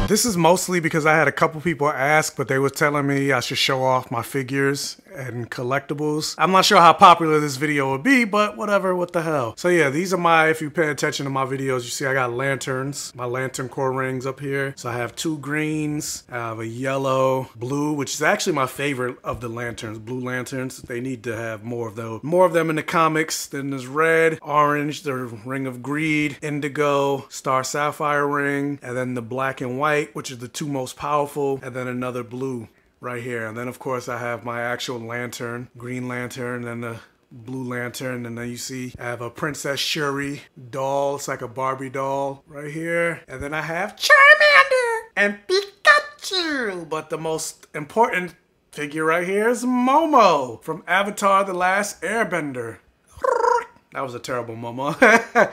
This is mostly because I had a couple people ask, but they were telling me I should show off my figures and collectibles. I'm not sure how popular this video would be, but whatever, what the hell. So yeah, these are my, if you pay attention to my videos, you see I got lanterns, my lantern core rings up here. So I have 2 greens, I have a yellow, blue, which is actually my favorite of the lanterns, blue lanterns. They need to have more of those. More of them in the comics. Then there's red, orange, the ring of greed, indigo, star sapphire ring, and then the black and white, which are the 2 most powerful, and then another blue right here. And then of course I have my actual lantern, green lantern, and the blue lantern, and then you see I have a Princess Shuri doll. It's like a Barbie doll right here. And then I have Charmander and Pikachu. But the most important figure right here is Momo from Avatar: The Last Airbender. That was a terrible Momo.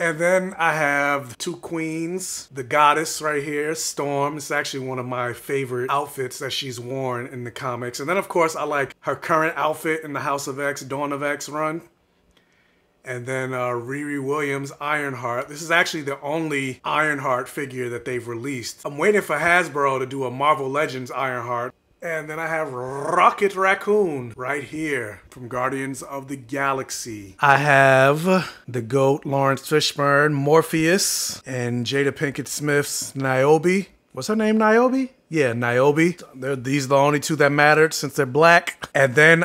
And then I have 2 queens, the goddess right here, Storm. It's actually one of my favorite outfits that she's worn in the comics. And then of course I like her current outfit in the House of X, Dawn of X run. And then Riri Williams, Ironheart. This is actually the only Ironheart figure that they've released. I'm waiting for Hasbro to do a Marvel Legends Ironheart. And then I have Rocket Raccoon right here from Guardians of the Galaxy. I have the GOAT Lawrence Fishburne, Morpheus, and Jada Pinkett Smith's Niobe. What's her name, Niobe? Yeah, Niobe. These are the only 2 that mattered since they're black. And then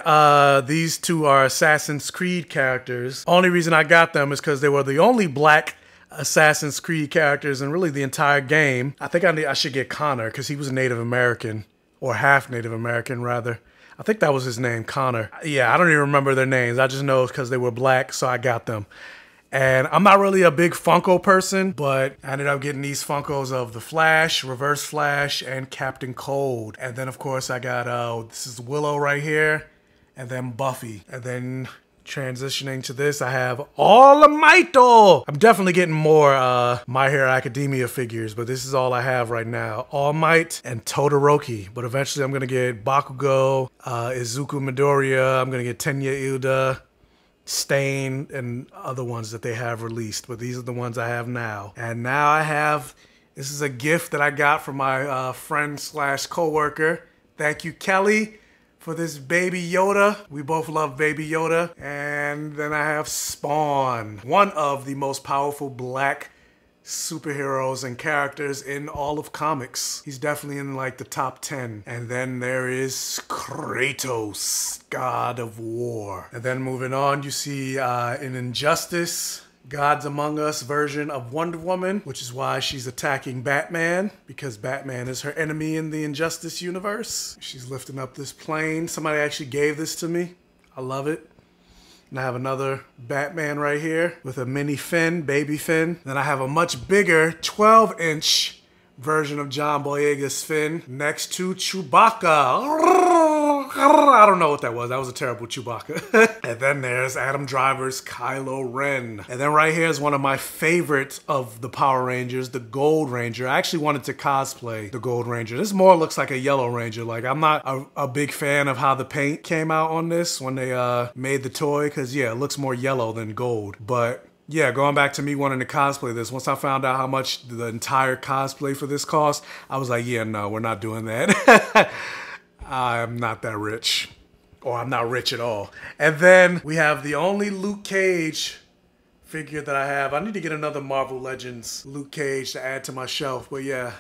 these 2 are Assassin's Creed characters. Only reason I got them is because they were the only black Assassin's Creed characters in really the entire game. I think I should get Connor because he was a Native American. Or half Native American, rather. I think that was his name, Connor. Yeah, I don't even remember their names. I just know it's because they were black, so I got them. And I'm not really a big Funko person, but I ended up getting these Funkos of the Flash, Reverse Flash, and Captain Cold. And then, of course, I got, this is Willow right here, and then Buffy. And then transitioning to this, I have All Might. I'm definitely getting more My Hero Academia figures, but this is all I have right now. All Might and Todoroki. But eventually I'm going to get Bakugo, Izuku Midoriya, I'm going to get Tenya Ilda, Stain, and other ones that they have released. But these are the ones I have now. And now I have, this is a gift that I got from my friend slash co-worker. Thank you, Kelly, for this Baby Yoda. We both love Baby Yoda. And then I have Spawn, one of the most powerful black superheroes and characters in all of comics. He's definitely in like the top 10. And then there is Kratos, God of War. And then moving on, you see in Injustice, Gods Among Us version of Wonder Woman, which is why she's attacking Batman, because Batman is her enemy in the Injustice universe. She's lifting up this plane. Somebody actually gave this to me. I love it. And I have another Batman right here with a mini Finn, baby Finn. Then I have a much bigger 12-inch version of John Boyega's Finn next to Chewbacca. I don't know what that was. That was a terrible Chewbacca. And then there's Adam Driver's Kylo Ren. And then right here is one of my favorites of the Power Rangers, the Gold Ranger. I actually wanted to cosplay the Gold Ranger. This more looks like a Yellow Ranger. Like, I'm not a big fan of how the paint came out on this when they made the toy, because yeah, it looks more yellow than gold. But yeah, going back to me wanting to cosplay this, once I found out how much the entire cosplay for this cost, I was like, yeah, no, we're not doing that. I'm not that rich. Or I'm not rich at all. And then we have the only Luke Cage figure that I have. I need to get another Marvel Legends Luke Cage to add to my shelf. But yeah,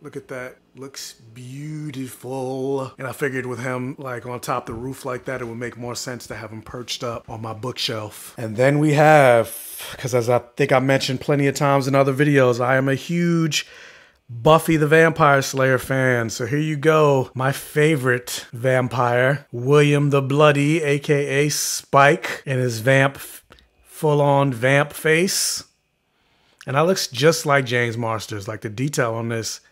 look at that. Looks beautiful. And I figured with him like on top of the roof like that, it would make more sense to have him perched up on my bookshelf. And then we have, because as I think I mentioned plenty of times in other videos, I am a huge Buffy the Vampire Slayer fan. So here you go. My favorite vampire, William the Bloody, aka Spike, in his full-on vamp face. And that looks just like James Marsters. Like, the detail on this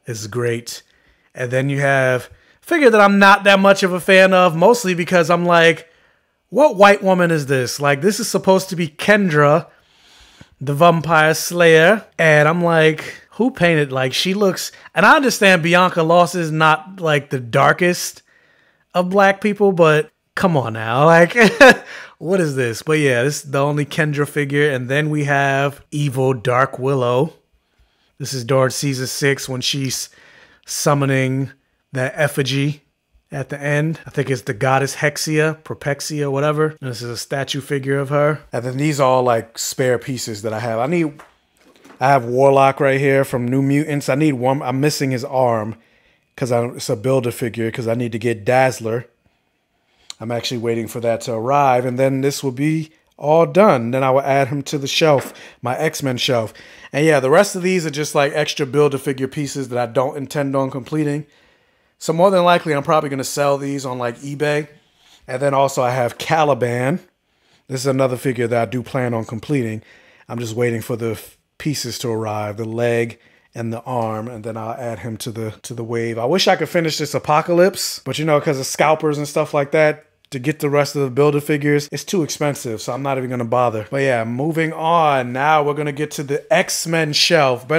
is great. And then you have a figure that I'm not that much of a fan of, mostly because I'm like, what white woman is this? Like, this is supposed to be Kendra, the Vampire Slayer. And I'm like, who painted, like, she looks, and I understand Bianca Loss is not like the darkest of black people, but come on now, like, what is this? But yeah, this is the only Kendra figure. And then we have evil Dark Willow. This is during season 6 when she's summoning that effigy at the end. I think it's the goddess Hexia, Propexia, whatever. And this is a statue figure of her. And then these are all like spare pieces that I have. I have Warlock right here from New Mutants. I need one. I'm missing his arm because it's a builder figure because I need to get Dazzler. I'm actually waiting for that to arrive. And then this will be all done. Then I will add him to the shelf, my X-Men shelf. And yeah, the rest of these are just like extra Build-A-Figure pieces that I don't intend on completing. So more than likely, I'm probably going to sell these on like eBay. And then also I have Caliban. This is another figure that I do plan on completing. I'm just waiting for the pieces to arrive, the leg and the arm, and then I'll add him to the wave. I wish I could finish this Apocalypse, but you know, because of scalpers and stuff like that, to get the rest of the Build-A-Figures, it's too expensive, so I'm not even gonna bother. But yeah, moving on. Now we're gonna get to the X-Men shelf. I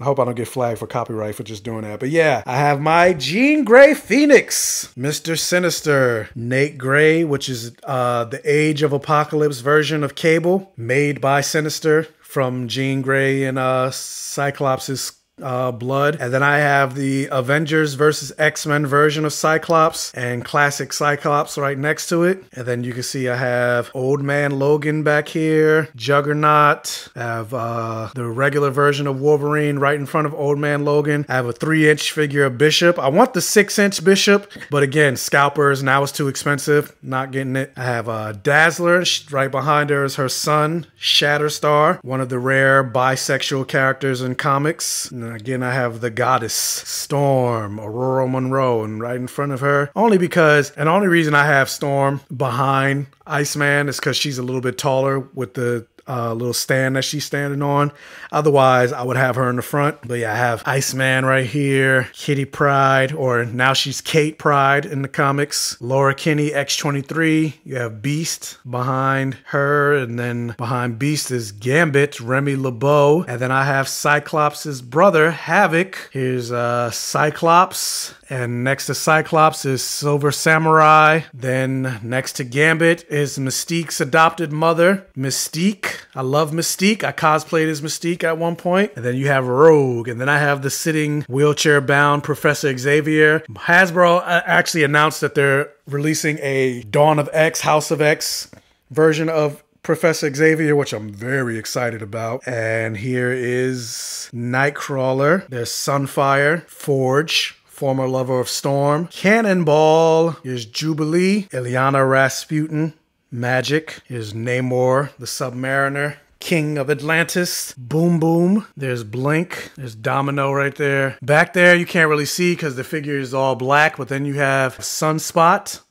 hope I don't get flagged for copyright for just doing that. But yeah, I have my Jean Grey Phoenix, Mr. Sinister, Nate Gray, which is the Age of Apocalypse version of Cable, made by Sinister from Jean Grey and Cyclops' blood. And then I have the Avengers versus X-Men version of Cyclops and classic Cyclops right next to it. And then you can see I have Old Man Logan back here, Juggernaut. I have the regular version of Wolverine right in front of Old Man Logan. I have a 3-inch figure of Bishop. I want the 6-inch Bishop, but again, scalpers, now it's too expensive. Not getting it. I have Dazzler. Right behind her is her son, Shatterstar, one of the rare bisexual characters in comics. And again, I have the goddess Storm, Aurora Monroe, and right in front of her. Only because, and the only reason I have Storm behind Iceman is because she's a little bit taller with the little stand that she's standing on. Otherwise, I would have her in the front. But yeah, I have Iceman right here, Kitty Pryde, or now she's Kate Pryde in the comics, Laura Kinney, X-23. You have Beast behind her, and then behind Beast is Gambit, Remy LeBeau. And then I have Cyclops' brother, Havoc. Here's Cyclops. And next to Cyclops is Silver Samurai. Then next to Gambit is Mystique's adopted mother, Mystique. I love Mystique. I cosplayed as Mystique at one point. And then you have Rogue. And then I have the sitting wheelchair-bound Professor Xavier. Hasbro actually announced that they're releasing a Dawn of X, House of X version of Professor Xavier, which I'm very excited about. And here is Nightcrawler. There's Sunfire, Forge, former lover of Storm, Cannonball. Here's Jubilee, Ilyana Rasputin, Magic. Here's Namor, the Submariner, King of Atlantis, Boom Boom. There's Blink. There's Domino right there. Back there, you can't really see because the figure is all black, but then you have Sunspot,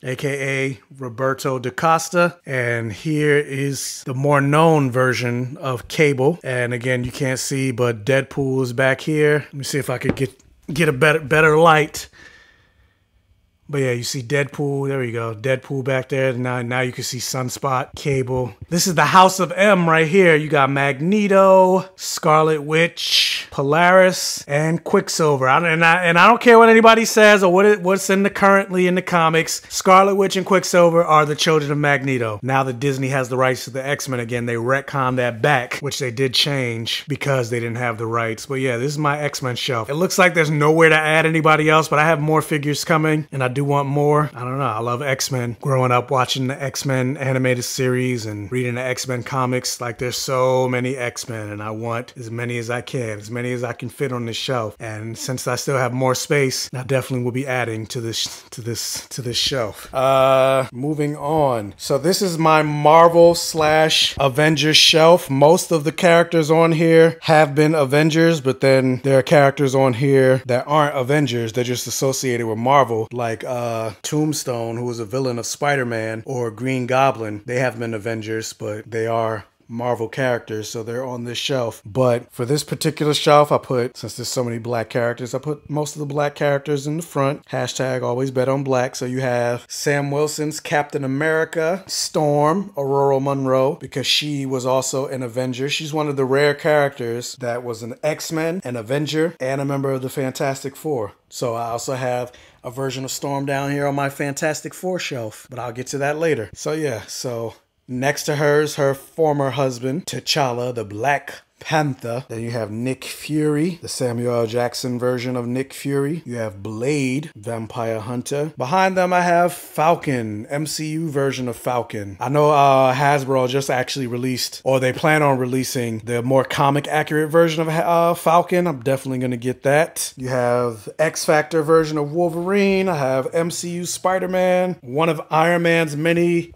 aka Roberto da Costa. And here is the more known version of Cable. And again, you can't see, but Deadpool is back here. Let me see if I could get a better light. But yeah, you see Deadpool. There we go. Deadpool back there. Now you can see Sunspot, Cable. This is the House of M right here. You got Magneto, Scarlet Witch, Polaris, and Quicksilver. And I don't care what anybody says or what's currently in the comics. Scarlet Witch and Quicksilver are the children of Magneto. Now that Disney has the rights to the X-Men again, they retconned that back, which they did change because they didn't have the rights. But yeah, this is my X-Men shelf. It looks like there's nowhere to add anybody else, but I have more figures coming, and I do want more. I don't know. I love X-Men. Growing up watching the X-Men animated series and reading the X-Men comics, like there's so many X-Men, and I want as many as I can, as many as I can fit on this shelf. And since I still have more space, I definitely will be adding to this shelf. Moving on. So this is my Marvel / Avengers shelf. Most of the characters on here have been Avengers, but then there are characters on here that aren't Avengers. They're just associated with Marvel, like Tombstone, who was a villain of Spider-Man, or Green Goblin. They haven't been Avengers, but they are Marvel characters, so they're on this shelf. But for this particular shelf, since there's so many black characters, I put most of the black characters in the front. Hashtag always bet on black. So you have Sam Wilson's Captain America, Storm, Aurora Monroe, because she was also an Avenger. She's one of the rare characters that was an X-Men, an Avenger, and a member of the Fantastic Four. So I also have a version of Storm down here on my Fantastic Four shelf, but I'll get to that later. So yeah, Next to her is her former husband, T'Challa, the Black Panther. Then you have Nick Fury, the Samuel L. Jackson version of Nick Fury. You have Blade, Vampire Hunter. Behind them I have Falcon, MCU version of Falcon. I know Hasbro just actually released, or they plan on releasing, the more comic accurate version of Falcon. I'm definitely going to get that. You have X Factor version of Wolverine. I have MCU Spider-Man, one of Iron Man's many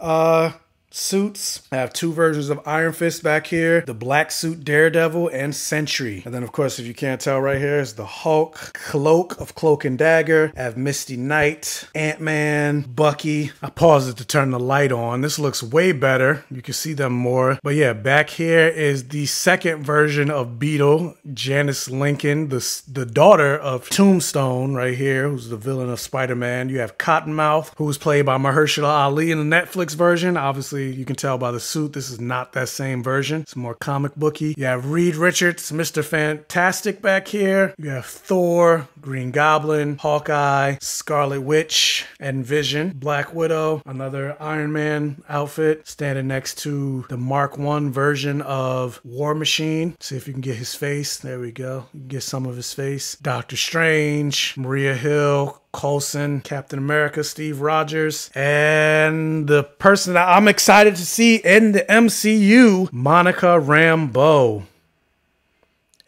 suits. I have 2 versions of Iron Fist back here, the black suit Daredevil and Sentry. And then of course, if you can't tell right here, is the Hulk cloak of Cloak and Dagger. I have Misty Knight, Ant-Man, Bucky. I paused it to turn the light on. This looks way better. You can see them more. But yeah, back here is the second version of Beetle, Janice Lincoln, the daughter of Tombstone right here, who's the villain of Spider-Man. You have Cottonmouth, who was played by Mahershala Ali in the Netflix version. Obviously, you can tell by the suit, this is not that same version. It's more comic booky. You have Reed Richards, Mr. Fantastic back here. You have Thor, Green Goblin, Hawkeye, Scarlet Witch, and Vision. Black Widow, another Iron Man outfit, standing next to the Mark I version of War Machine. See if you can get his face. There we go. You can get some of his face. Doctor Strange, Maria Hill, Coulson, Captain America, Steve Rogers, and the person that I'm excited to see in the MCU, Monica Rambeau,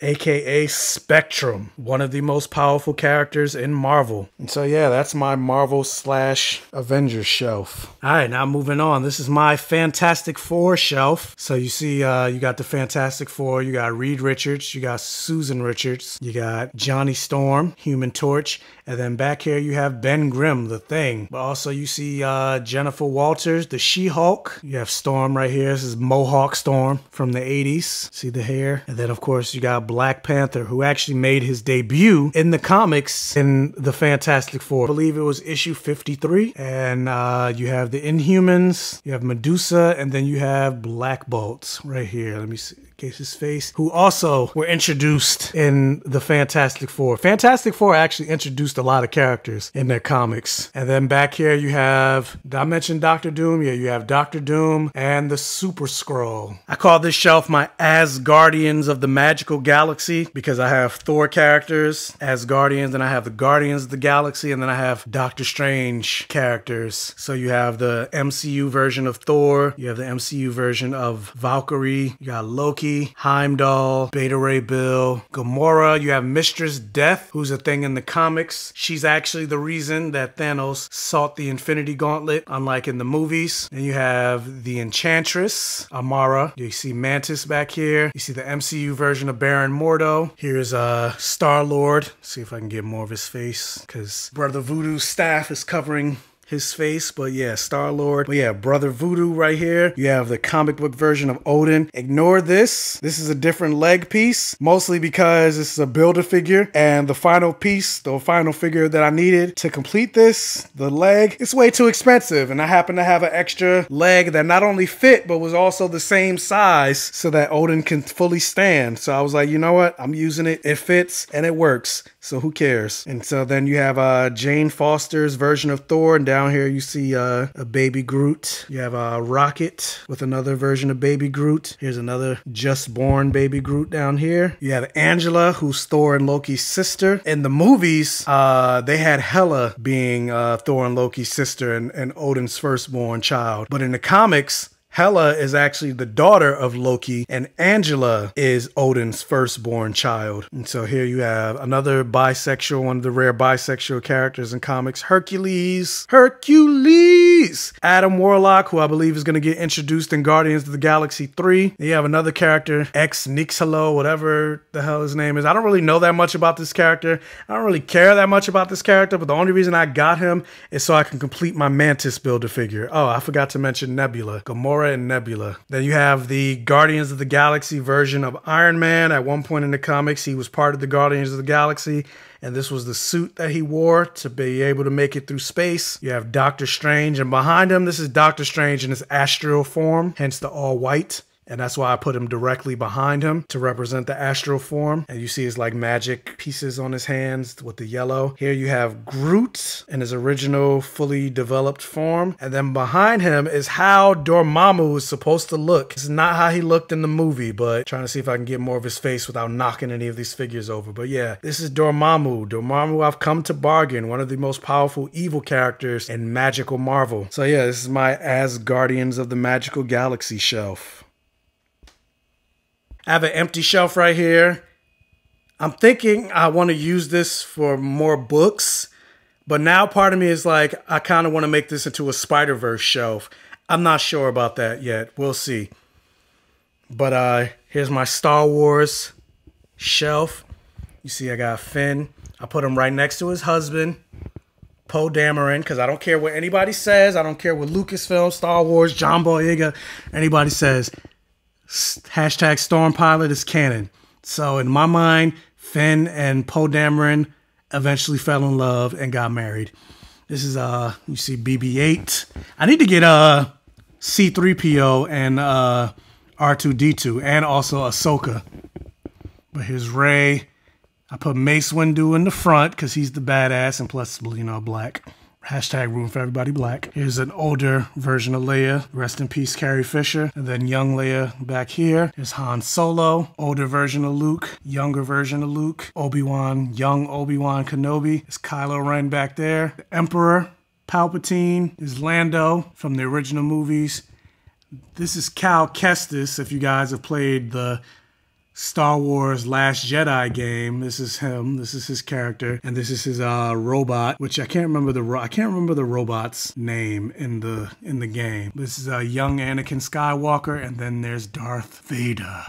aka Spectrum, one of the most powerful characters in Marvel. And so yeah, that's my Marvel / Avengers shelf. All right, now moving on. This is my Fantastic Four shelf. So you see, you got the Fantastic Four, you got Reed Richards, you got Susan Richards, you got Johnny Storm, Human Torch, and then back here you have Ben Grimm, the Thing. But also you see Jennifer Walters, the She-Hulk. You have Storm right here. This is Mohawk Storm from the 80s. See the hair? And then of course you got Black Panther, who actually made his debut in the comics in the Fantastic Four. I believe it was issue 53. And you have the Inhumans, you have Medusa, and then you have Black Bolt right here. Let me see. His face, who also were introduced in the Fantastic Four. Fantastic Four actually introduced a lot of characters in their comics. And then back here you have, did I mention Doctor Doom? Yeah, you have Doctor Doom and the Super Skrull. I call this shelf my Asgardians of the Magical Galaxy because I have Thor characters, Asgardians, and I have the Guardians of the Galaxy, and then I have Doctor Strange characters. So you have the MCU version of Thor, you have the MCU version of Valkyrie, you got Loki, Heimdall, Beta Ray Bill, Gamora. You have Mistress Death, who's a thing in the comics. She's actually the reason that Thanos sought the Infinity Gauntlet, unlike in the movies. And you have the Enchantress, Amara. You see Mantis back here. You see the MCU version of Baron Mordo. Here's Star-Lord. See if I can get more of his face, because Brother Voodoo's staff is covering his face. But yeah, Star-Lord. But yeah, Brother Voodoo right here. You have the comic book version of Odin. Ignore this. This is a different leg piece, mostly because this is a Build-A-Figure, and the final piece, the final figure that I needed to complete this, the leg, it's way too expensive, and I happen to have an extra leg that not only fit, but was also the same size so that Odin can fully stand. So I was like, you know what? I'm using it. It fits and it works. So who cares? And so then you have Jane Foster's version of Thor, and down here you see a baby Groot. You have a Rocket with another version of baby Groot. Here's another just born baby Groot down here. You have Angela, who's Thor and Loki's sister. In the movies, they had Hela being Thor and Loki's sister and Odin's firstborn child. But in the comics, Hela is actually the daughter of Loki, and Angela is Odin's firstborn child. And so here you have another bisexual, one of the rare bisexual characters in comics, Hercules. Adam Warlock, who I believe is going to get introduced in Guardians of the Galaxy 3. And you have another character, Nixalo, whatever the hell his name is. I don't really know that much about this character. I don't really care that much about this character, but the only reason I got him is so I can complete my Mantis Build-A-Figure. Oh, I forgot to mention Nebula. Gamora and Nebula. Then you have the Guardians of the Galaxy version of Iron Man. At one point in the comics, he was part of the Guardians of the Galaxy, and this was the suit that he wore to be able to make it through space. You have Doctor Strange, and behind him, this is Doctor Strange in his astral form, hence the all white. And that's why I put him directly behind him to represent the astral form. And you see his like magic pieces on his hands with the yellow. Here you have Groot in his original fully developed form. And then behind him is how Dormammu is supposed to look. This is not how he looked in the movie, but trying to see if I can get more of his face without knocking any of these figures over. But yeah, this is Dormammu. Dormammu, I've come to bargain. One of the most powerful evil characters in magical Marvel. So yeah, this is my As Guardians of the Magical Galaxy shelf. I have an empty shelf right here. I'm thinking I want to use this for more books, but now part of me is like, I kind of want to make this into a Spider-Verse shelf. I'm not sure about that yet. We'll see. But here's my Star Wars shelf. You see I got Finn. I put him right next to his husband, Poe Dameron, because I don't care what anybody says. I don't care what Lucasfilm, Star Wars, John Boyega, anybody says. Hashtag Storm Pilot is canon. So in my mind, Finn and Poe Dameron eventually fell in love and got married. This is you see BB-8. I need to get C-3PO and R2-D2 and also Ahsoka. But here's Rey. I put Mace Windu in the front because he's the badass and plus, you know, black. Hashtag room for everybody black. Here's an older version of Leia. Rest in peace, Carrie Fisher. And then young Leia back here. There's Han Solo. Older version of Luke. Younger version of Luke. Obi-Wan. Young Obi-Wan Kenobi. There's Kylo Ren back there. The Emperor Palpatine. There's Lando from the original movies. This is Cal Kestis, if you guys have played the Star Wars Last Jedi game. This is him. This is his character, and this is his robot, which I can't remember the robot's name in the game. This is a young Anakin Skywalker, and then there's Darth Vader.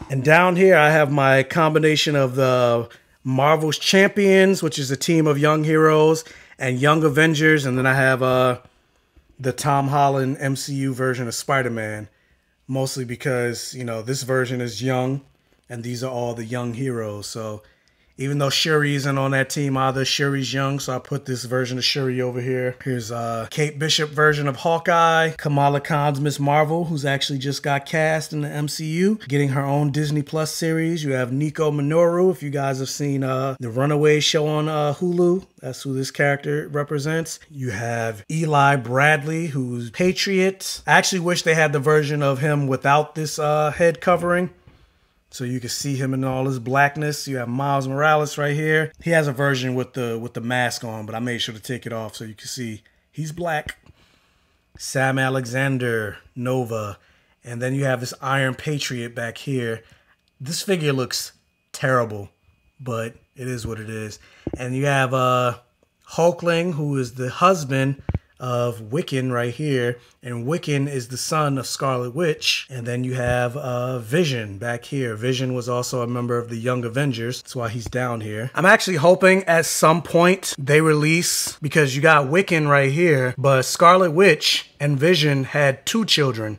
And down here I have my combination of the Marvel's Champions, which is a team of young heroes, and Young Avengers, and then I have the Tom Holland MCU version of Spider-Man. Mostly because, you know, this version is young and these are all the young heroes. So even though Shuri isn't on that team either, Shuri's young. So I put this version of Shuri over here. Here's Kate Bishop version of Hawkeye. Kamala Khan's Miss Marvel, who's actually just got cast in the MCU, getting her own Disney Plus series. You have Nico Minoru, if you guys have seen the Runaway show on Hulu. That's who this character represents. You have Eli Bradley, who's Patriot. I actually wish they had the version of him without this head covering, so you can see him in all his blackness. You have Miles Morales right here. He has a version with the mask on, but I made sure to take it off so you can see he's black. Sam Alexander, Nova. And then you have this Iron Patriot back here. This figure looks terrible, but it is what it is. And you have Hulkling, who is the husband of Wiccan right here. And Wiccan is the son of Scarlet Witch. And then you have Vision back here. Vision was also a member of the Young Avengers. That's why he's down here. I'm actually hoping at some point they release, because you got Wiccan right here, but Scarlet Witch and Vision had 2 children.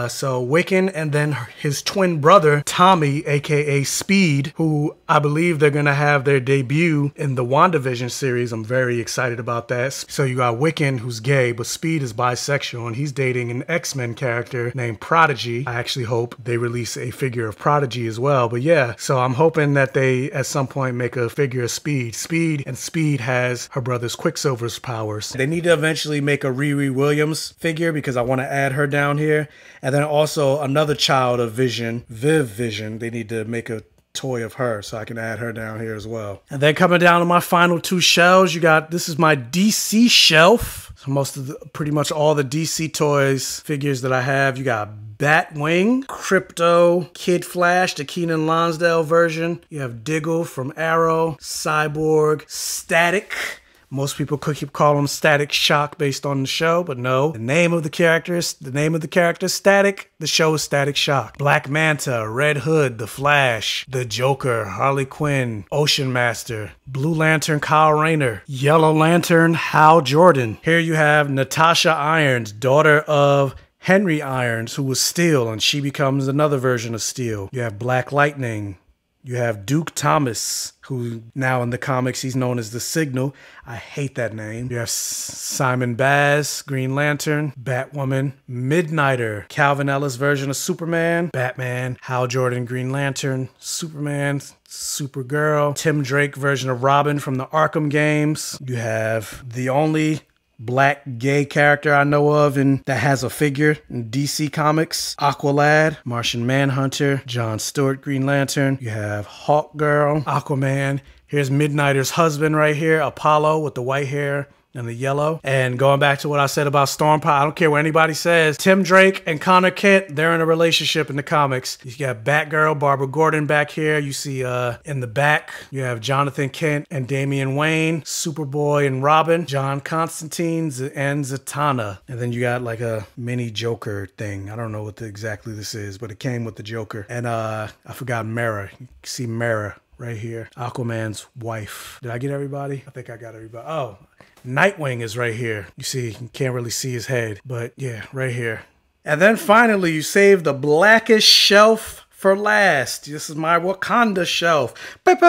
So Wiccan and then his twin brother, Tommy, aka Speed, who I believe they're going to have their debut in the WandaVision series. I'm very excited about that. So you got Wiccan, who's gay, but Speed is bisexual, and he's dating an X-Men character named Prodigy. I actually hope they release a figure of Prodigy as well. But yeah, so I'm hoping that they at some point make a figure of Speed. Speed has her brother's Quicksilver's powers. They need to eventually make a Riri Williams figure because I want to add her down here. And then also another child of Vision, Viv Vision. They need to make a toy of her, so I can add her down here as well. And then coming down to my final 2 shelves, you got, this is my DC shelf. So pretty much all the DC Toys figures that I have. You got Batwing, Crypto, Kid Flash, the Keenan Lonsdale version. You have Diggle from Arrow, Cyborg, Static. Most people could keep calling him Static Shock based on the show, but no. The name of the character is Static. The show is Static Shock. Black Manta, Red Hood, The Flash, The Joker, Harley Quinn, Ocean Master, Blue Lantern, Kyle Rayner, Yellow Lantern, Hal Jordan. Here you have Natasha Irons, daughter of Henry Irons, who was Steel, and she becomes another version of Steel. You have Black Lightning. You have Duke Thomas, who now in the comics he's known as the Signal. I hate that name. You have Simon Baz, Green Lantern, Batwoman, Midnighter, Calvin Ellis version of Superman, Batman, Hal Jordan, Green Lantern, Superman, Supergirl, Tim Drake version of Robin from the Arkham games. You have the only black gay character I know of that has a figure in DC Comics, Aqualad, Martian Manhunter, John Stewart, Green Lantern. You have Hawkgirl, Aquaman. Here's Midnighter's husband right here, Apollo, with the white hair and the yellow. And going back to what I said about Stormpower, I don't care what anybody says, Tim Drake and Connor Kent, they're in a relationship in the comics. You got Batgirl, Barbara Gordon back here. You see in the back, you have Jonathan Kent and Damian Wayne, Superboy and Robin, John Constantine and Zatanna. And then you got like a mini Joker thing. I don't know what exactly this is, but it came with the Joker. And I forgot Mara. You can see Mara right here, Aquaman's wife. Did I get everybody? I think I got everybody. Oh, Nightwing is right here. You see, you can't really see his head, but yeah, right here. And then finally, you save the blackest shelf for last. This is my Wakanda shelf. But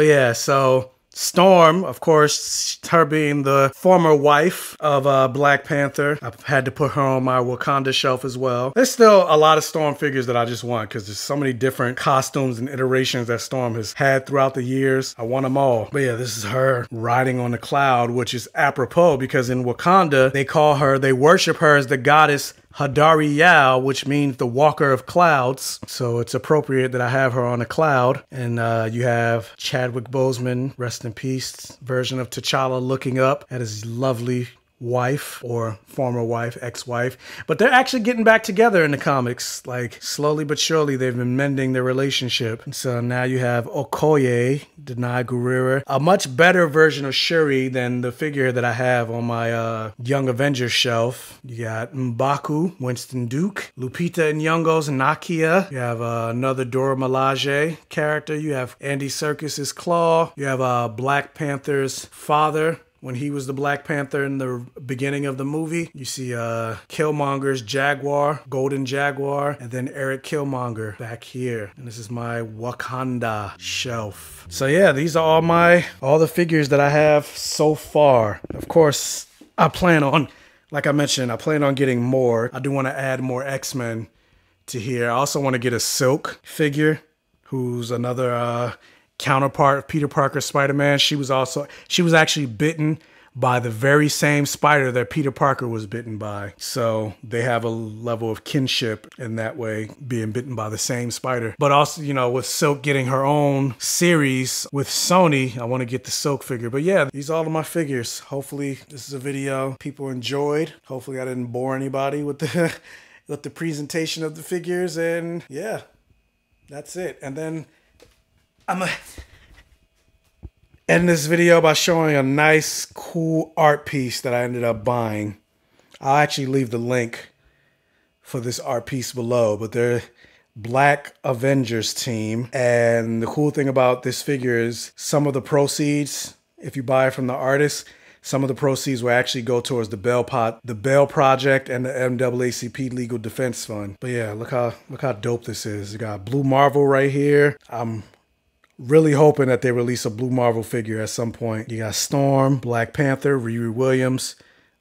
yeah, so Storm, of course, her being the former wife of Black Panther, I had to put her on my Wakanda shelf as well. There's still a lot of Storm figures that I just want because there's so many different costumes and iterations that Storm has had throughout the years. I want them all. But yeah, this is her riding on the cloud, which is apropos because in Wakanda, they worship her as the goddess Hadari Yao, which means the walker of clouds. So it's appropriate that I have her on a cloud. And you have Chadwick Boseman, rest in peace, version of T'Challa looking up at his lovely wife or former wife, ex-wife. But they're actually getting back together in the comics. Like slowly but surely they've been mending their relationship. And so now you have Okoye, Denai Guerrera, a much better version of Shuri than the figure that I have on my Young Avengers shelf. You got M'Baku, Winston Duke, Lupita Nyong'o's Nakia. You have another Dora Milaje character. You have Andy Serkis's Claw. You have Black Panther's father, when he was the Black Panther in the beginning of the movie. You see Killmonger's Jaguar, Golden Jaguar, and then Eric Killmonger back here. And this is my Wakanda shelf. So yeah, these are all the figures that I have so far. Of course, I plan on, like I mentioned, I plan on getting more. I do want to add more X-Men to here. I also want to get a Silk figure, who's another counterpart of Peter Parker's Spider-Man. She was actually bitten by the very same spider that Peter Parker was bitten by. So they have a level of kinship in that way, being bitten by the same spider. But also, you know, with Silk getting her own series with Sony, I want to get the Silk figure. But yeah, these are all of my figures. Hopefully this is a video people enjoyed. Hopefully I didn't bore anybody with the with the presentation of the figures. And yeah, that's it. And then I'm gonna end this video by showing a nice, cool art piece that I ended up buying. I'll actually leave the link for this art piece below, but they're Black Avengers team. And the cool thing about this figure is some of the proceeds, if you buy it from the artist, some of the proceeds will actually go towards the Bell Project and the NAACP Legal Defense Fund. But yeah, look how dope this is. You got Blue Marvel right here. I'm really hoping that they release a Blue Marvel figure at some point. You got Storm, Black Panther, Riri Williams,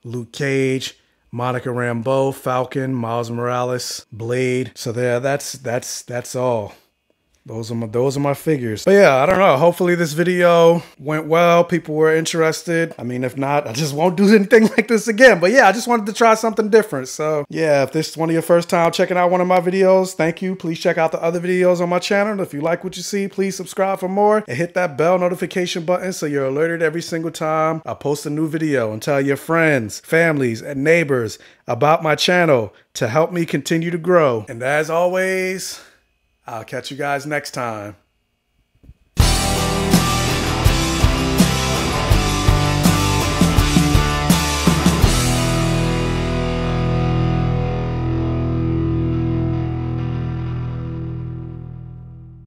Luke Cage, Monica Rambeau, Falcon, Miles Morales, Blade. So there, that's all. Those are my figures. But yeah, I don't know. Hopefully this video went well. People were interested. I mean, if not, I just won't do anything like this again. But yeah, I just wanted to try something different. So yeah, if this is one of your first time checking out one of my videos, thank you. Please check out the other videos on my channel. If you like what you see, please subscribe for more and hit that bell notification button so you're alerted every single time I post a new video, and tell your friends, families, and neighbors about my channel to help me continue to grow. And as always, I'll catch you guys next time.